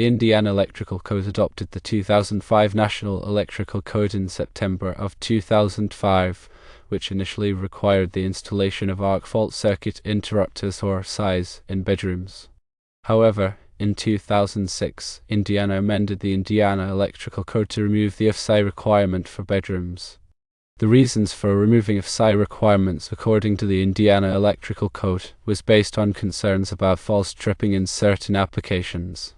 The Indiana Electrical Code adopted the 2005 National Electrical Code in September of 2005, which initially required the installation of arc fault circuit interrupters or AFCIs in bedrooms. However, in 2006, Indiana amended the Indiana Electrical Code to remove the AFCI requirement for bedrooms. The reasons for removing AFCI requirements according to the Indiana Electrical Code was based on concerns about false tripping in certain applications.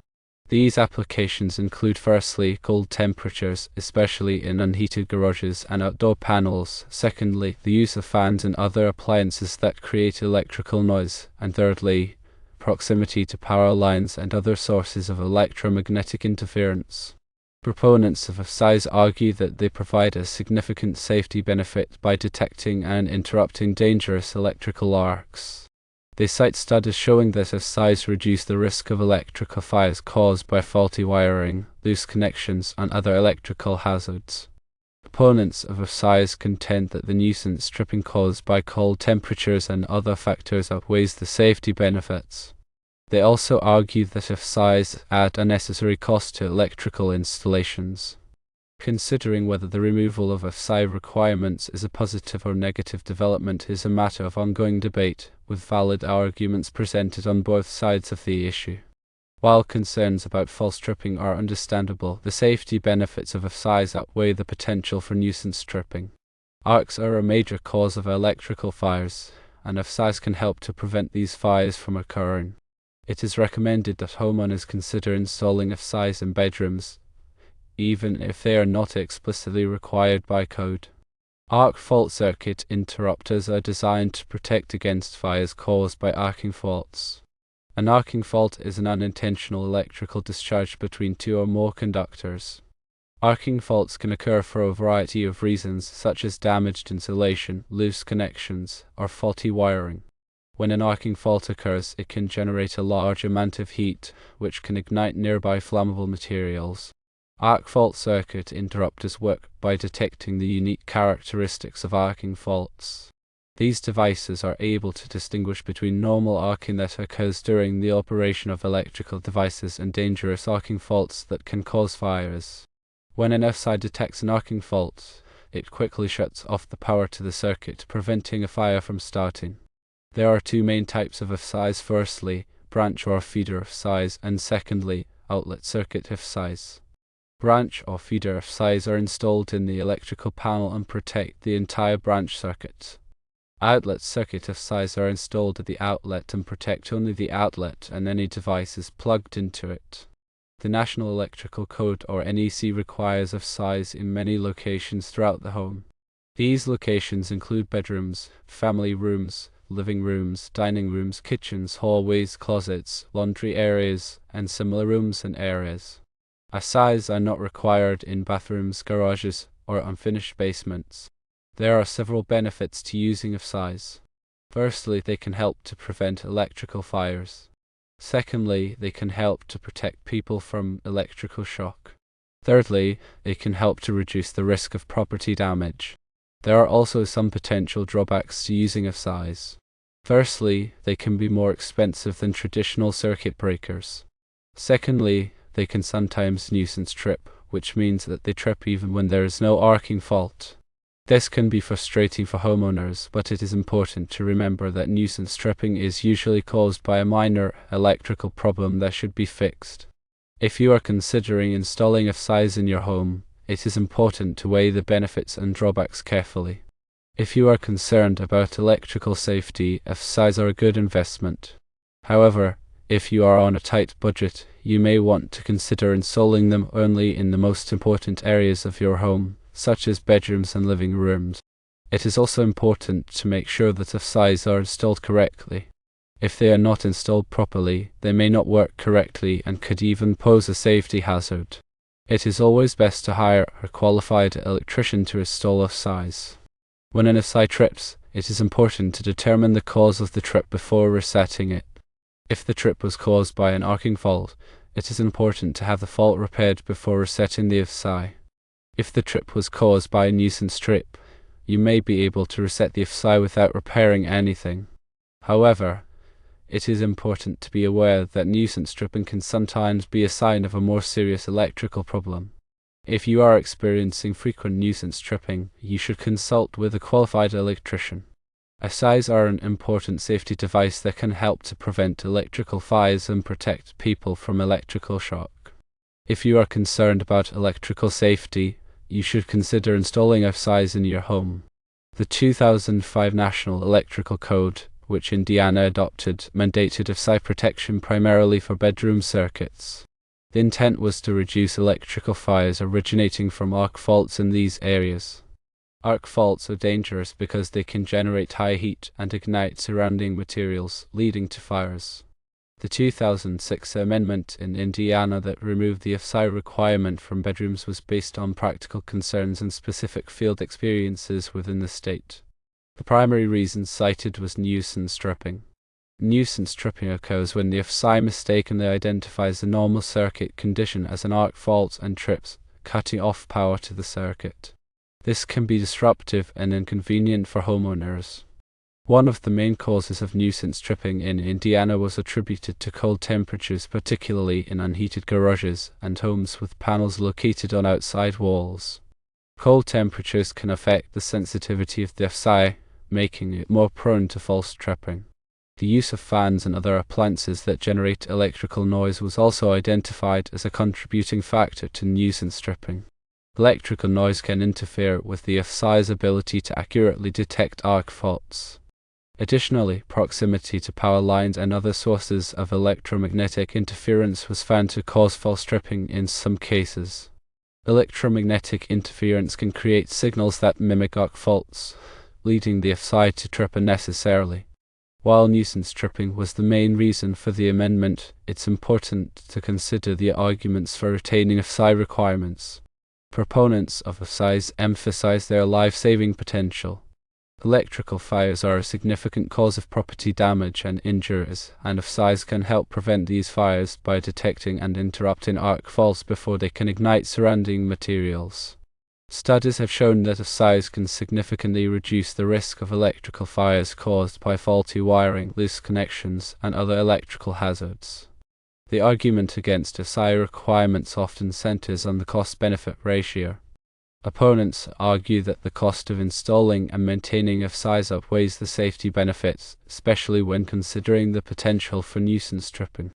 These applications include firstly, cold temperatures, especially in unheated garages and outdoor panels, secondly, the use of fans and other appliances that create electrical noise, and thirdly, proximity to power lines and other sources of electromagnetic interference. Proponents of AFCIs argue that they provide a significant safety benefit by detecting and interrupting dangerous electrical arcs. They cite studies showing that AFCIs reduce the risk of electrical fires caused by faulty wiring, loose connections, and other electrical hazards. Opponents of AFCIs contend that the nuisance tripping caused by cold temperatures and other factors outweighs the safety benefits. They also argue that AFCIs add unnecessary cost to electrical installations. Considering whether the removal of AFCI requirements is a positive or negative development is a matter of ongoing debate, with valid arguments presented on both sides of the issue. While concerns about false tripping are understandable, the safety benefits of AFCIs outweigh the potential for nuisance tripping. Arcs are a major cause of electrical fires, and AFCIs can help to prevent these fires from occurring. It is recommended that homeowners consider installing AFCIs in bedrooms, even if they are not explicitly required by code. Arc fault circuit interrupters are designed to protect against fires caused by arcing faults. An arcing fault is an unintentional electrical discharge between two or more conductors. Arcing faults can occur for a variety of reasons, such as damaged insulation, loose connections, or faulty wiring. When an arcing fault occurs, it can generate a large amount of heat, which can ignite nearby flammable materials. Arc fault circuit interrupters work by detecting the unique characteristics of arcing faults. These devices are able to distinguish between normal arcing that occurs during the operation of electrical devices and dangerous arcing faults that can cause fires. When an AFCI detects an arcing fault, it quickly shuts off the power to the circuit, preventing a fire from starting. There are two main types of AFCIs: firstly, branch or feeder AFCIs, and secondly, outlet circuit AFCIs. Branch or feeder AFCIs are installed in the electrical panel and protect the entire branch circuit. Outlet circuit AFCIs are installed at the outlet and protect only the outlet and any devices plugged into it. The National Electrical Code or NEC requires AFCIs in many locations throughout the home. These locations include bedrooms, family rooms, living rooms, dining rooms, kitchens, hallways, closets, laundry areas, and similar rooms and areas. AFCIs are not required in bathrooms, garages, or unfinished basements. There are several benefits to using AFCIs. Firstly, they can help to prevent electrical fires. Secondly, they can help to protect people from electrical shock. Thirdly, they can help to reduce the risk of property damage. There are also some potential drawbacks to using AFCIs. Firstly, they can be more expensive than traditional circuit breakers. Secondly, they can sometimes nuisance trip, which means that they trip even when there is no arcing fault. This can be frustrating for homeowners, but it is important to remember that nuisance tripping is usually caused by a minor electrical problem that should be fixed. If you are considering installing AFCIs in your home, it is important to weigh the benefits and drawbacks carefully. If you are concerned about electrical safety, AFCIs are a good investment. However, if you are on a tight budget, you may want to consider installing them only in the most important areas of your home, such as bedrooms and living rooms. It is also important to make sure that AFCIs are installed correctly. If they are not installed properly, they may not work correctly and could even pose a safety hazard. It is always best to hire a qualified electrician to install AFCIs. When an AFCI trips, it is important to determine the cause of the trip before resetting it. If the trip was caused by an arcing fault, it is important to have the fault repaired before resetting the AFCI. If the trip was caused by a nuisance trip, you may be able to reset the AFCI without repairing anything. However, It is important to be aware that nuisance tripping can sometimes be a sign of a more serious electrical problem. If you are experiencing frequent nuisance tripping, you should consult with a qualified electrician. AFCIs are an important safety device that can help to prevent electrical fires and protect people from electrical shock. If you are concerned about electrical safety, you should consider installing AFCIs in your home. The 2005 National Electrical Code, which Indiana adopted, mandated AFCI protection primarily for bedroom circuits. The intent was to reduce electrical fires originating from arc faults in these areas. Arc faults are dangerous because they can generate high heat and ignite surrounding materials, leading to fires. The 2006 amendment in Indiana that removed the AFCI requirement from bedrooms was based on practical concerns and specific field experiences within the state. The primary reason cited was nuisance tripping. Nuisance tripping occurs when the AFCI mistakenly identifies a normal circuit condition as an arc fault and trips, cutting off power to the circuit. This can be disruptive and inconvenient for homeowners. One of the main causes of nuisance tripping in Indiana was attributed to cold temperatures, particularly in unheated garages and homes with panels located on outside walls. Cold temperatures can affect the sensitivity of the AFCI, making it more prone to false tripping. The use of fans and other appliances that generate electrical noise was also identified as a contributing factor to nuisance tripping. Electrical noise can interfere with the AFCI's ability to accurately detect arc faults. Additionally, proximity to power lines and other sources of electromagnetic interference was found to cause false tripping in some cases. Electromagnetic interference can create signals that mimic arc faults, leading the AFCI to trip unnecessarily. While nuisance tripping was the main reason for the amendment, it's important to consider the arguments for retaining AFCI requirements. Proponents of AFCIs emphasize their life-saving potential. Electrical fires are a significant cause of property damage and injuries, and AFCIs can help prevent these fires by detecting and interrupting arc faults before they can ignite surrounding materials. Studies have shown that AFCIs can significantly reduce the risk of electrical fires caused by faulty wiring, loose connections, and other electrical hazards. The argument against AFCI requirements often centers on the cost-benefit ratio. Opponents argue that the cost of installing and maintaining AFCIs outweighs the safety benefits, especially when considering the potential for nuisance tripping.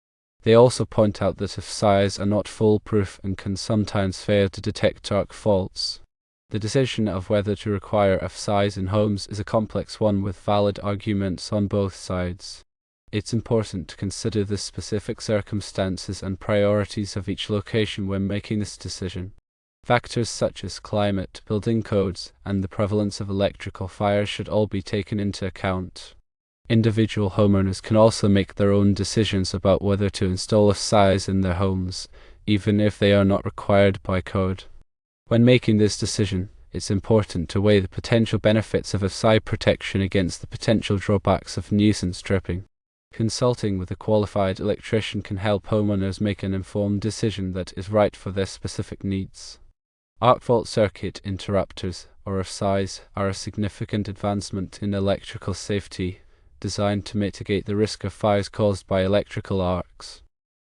They also point out that AFCIs are not foolproof and can sometimes fail to detect arc faults. The decision of whether to require AFCIs in homes is a complex one with valid arguments on both sides. It's important to consider the specific circumstances and priorities of each location when making this decision. Factors such as climate, building codes, and the prevalence of electrical fires should all be taken into account. Individual homeowners can also make their own decisions about whether to install AFCIs in their homes, even if they are not required by code. When making this decision, it's important to weigh the potential benefits of AFCI protection against the potential drawbacks of nuisance tripping. Consulting with a qualified electrician can help homeowners make an informed decision that is right for their specific needs. Arc fault circuit interrupters, or AFCIs, are a significant advancement in electrical safety, designed to mitigate the risk of fires caused by electrical arcs.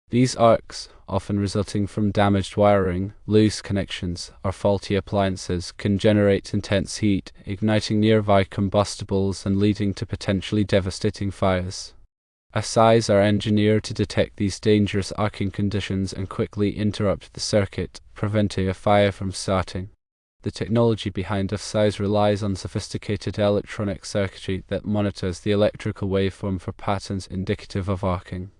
These arcs, often resulting from damaged wiring, loose connections, or faulty appliances, can generate intense heat, igniting nearby combustibles and leading to potentially devastating fires. AFCIs are engineered to detect these dangerous arcing conditions and quickly interrupt the circuit, preventing a fire from starting. The technology behind AFCIs relies on sophisticated electronic circuitry that monitors the electrical waveform for patterns indicative of arcing.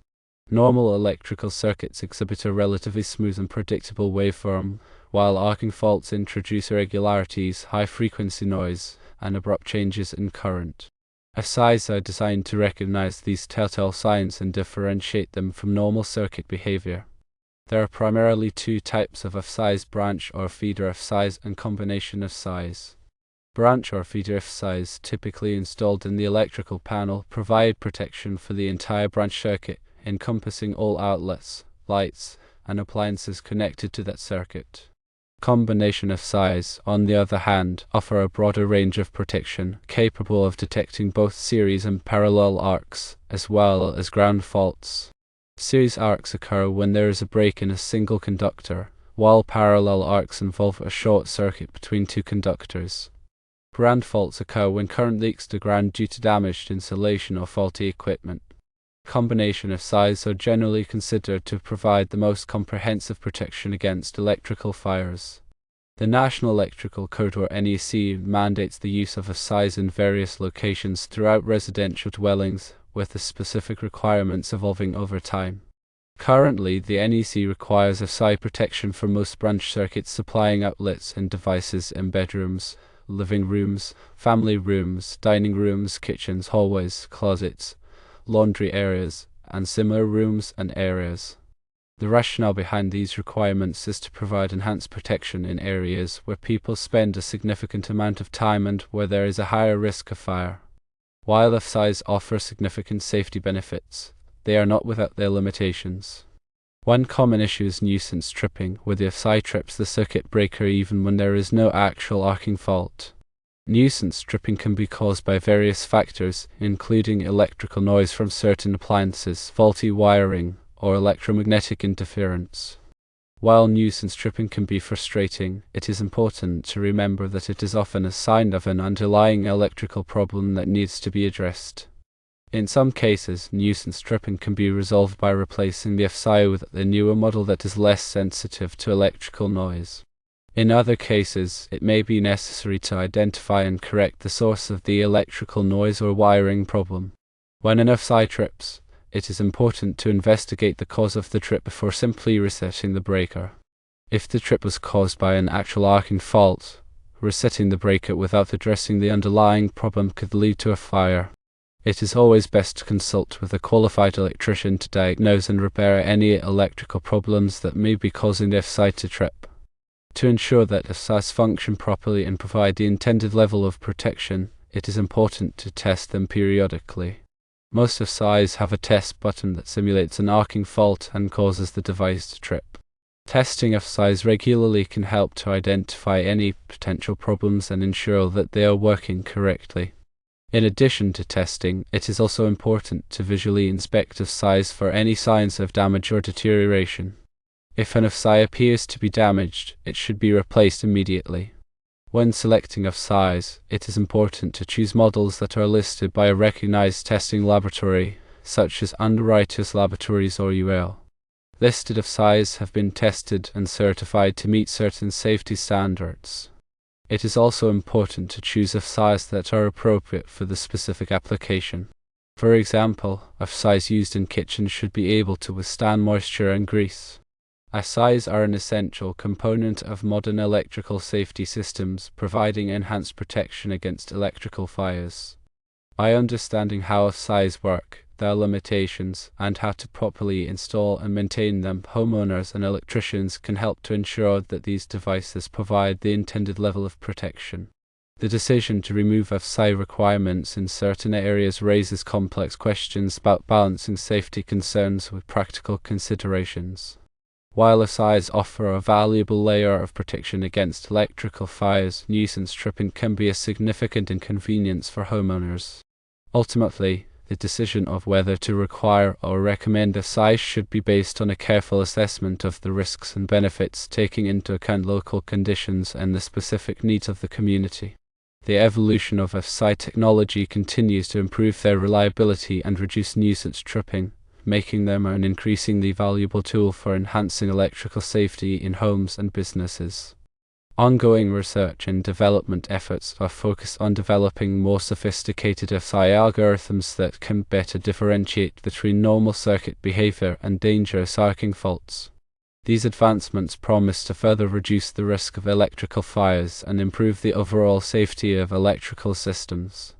Normal electrical circuits exhibit a relatively smooth and predictable waveform, while arcing faults introduce irregularities, high-frequency noise, and abrupt changes in current. AFCIs are designed to recognize these telltale signs and differentiate them from normal circuit behavior. There are primarily two types of AFCIs: branch or feeder AFCIs and combination AFCIs. Branch or feeder AFCIs, typically installed in the electrical panel, provide protection for the entire branch circuit, encompassing all outlets, lights, and appliances connected to that circuit. Combination AFCIs, on the other hand, offer a broader range of protection, capable of detecting both series and parallel arcs, as well as ground faults. Series arcs occur when there is a break in a single conductor, while parallel arcs involve a short circuit between two conductors. Ground faults occur when current leaks to ground due to damaged insulation or faulty equipment. Combination AFCIs are generally considered to provide the most comprehensive protection against electrical fires. The National Electrical Code, or NEC, mandates the use of AFCIs in various locations throughout residential dwellings, with the specific requirements evolving over time. Currently, the NEC requires AFCI protection for most branch circuits supplying outlets and devices in bedrooms, living rooms, family rooms, dining rooms, kitchens, hallways, closets, laundry areas, and similar rooms and areas. The rationale behind these requirements is to provide enhanced protection in areas where people spend a significant amount of time and where there is a higher risk of fire. While AFCIs offer significant safety benefits, they are not without their limitations. One common issue is nuisance tripping, where the AFCI trips the circuit breaker even when there is no actual arcing fault. Nuisance tripping can be caused by various factors, including electrical noise from certain appliances, faulty wiring, or electromagnetic interference. While nuisance tripping can be frustrating, it is important to remember that it is often a sign of an underlying electrical problem that needs to be addressed. In some cases, nuisance tripping can be resolved by replacing the AFCI with a newer model that is less sensitive to electrical noise. In other cases, it may be necessary to identify and correct the source of the electrical noise or wiring problem. When an AFCI trips, it is important to investigate the cause of the trip before simply resetting the breaker. If the trip was caused by an actual arcing fault, resetting the breaker without addressing the underlying problem could lead to a fire. It is always best to consult with a qualified electrician to diagnose and repair any electrical problems that may be causing the AFCI to trip. To ensure that AFCIs function properly and provide the intended level of protection, it is important to test them periodically. Most AFCIs have a test button that simulates an arcing fault and causes the device to trip. Testing AFCIs regularly can help to identify any potential problems and ensure that they are working correctly. In addition to testing, it is also important to visually inspect AFCIs for any signs of damage or deterioration. If an AFCI appears to be damaged, it should be replaced immediately. When selecting AFCIs, it is important to choose models that are listed by a recognized testing laboratory, such as Underwriters Laboratories or UL. Listed AFCIs have been tested and certified to meet certain safety standards. It is also important to choose AFCIs that are appropriate for the specific application. For example, AFCIs used in kitchens should be able to withstand moisture and grease. AFCIs are an essential component of modern electrical safety systems, providing enhanced protection against electrical fires. By understanding how AFCIs work, their limitations, and how to properly install and maintain them, homeowners and electricians can help to ensure that these devices provide the intended level of protection. The decision to remove AFCI requirements in certain areas raises complex questions about balancing safety concerns with practical considerations. While AFCIs offer a valuable layer of protection against electrical fires, nuisance tripping can be a significant inconvenience for homeowners. Ultimately, the decision of whether to require or recommend AFCIs should be based on a careful assessment of the risks and benefits, taking into account local conditions and the specific needs of the community. The evolution of AFCI technology continues to improve their reliability and reduce nuisance tripping, making them an increasingly valuable tool for enhancing electrical safety in homes and businesses. Ongoing research and development efforts are focused on developing more sophisticated AFCI algorithms that can better differentiate between normal circuit behavior and dangerous arcing faults. These advancements promise to further reduce the risk of electrical fires and improve the overall safety of electrical systems.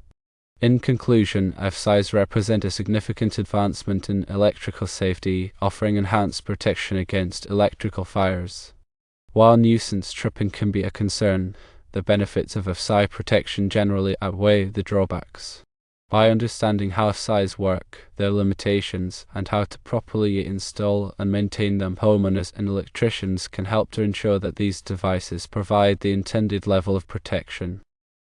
In conclusion, AFCIs represent a significant advancement in electrical safety, offering enhanced protection against electrical fires. While nuisance tripping can be a concern, the benefits of AFCI protection generally outweigh the drawbacks. By understanding how AFCIs work, their limitations, and how to properly install and maintain them, homeowners and electricians can help to ensure that these devices provide the intended level of protection.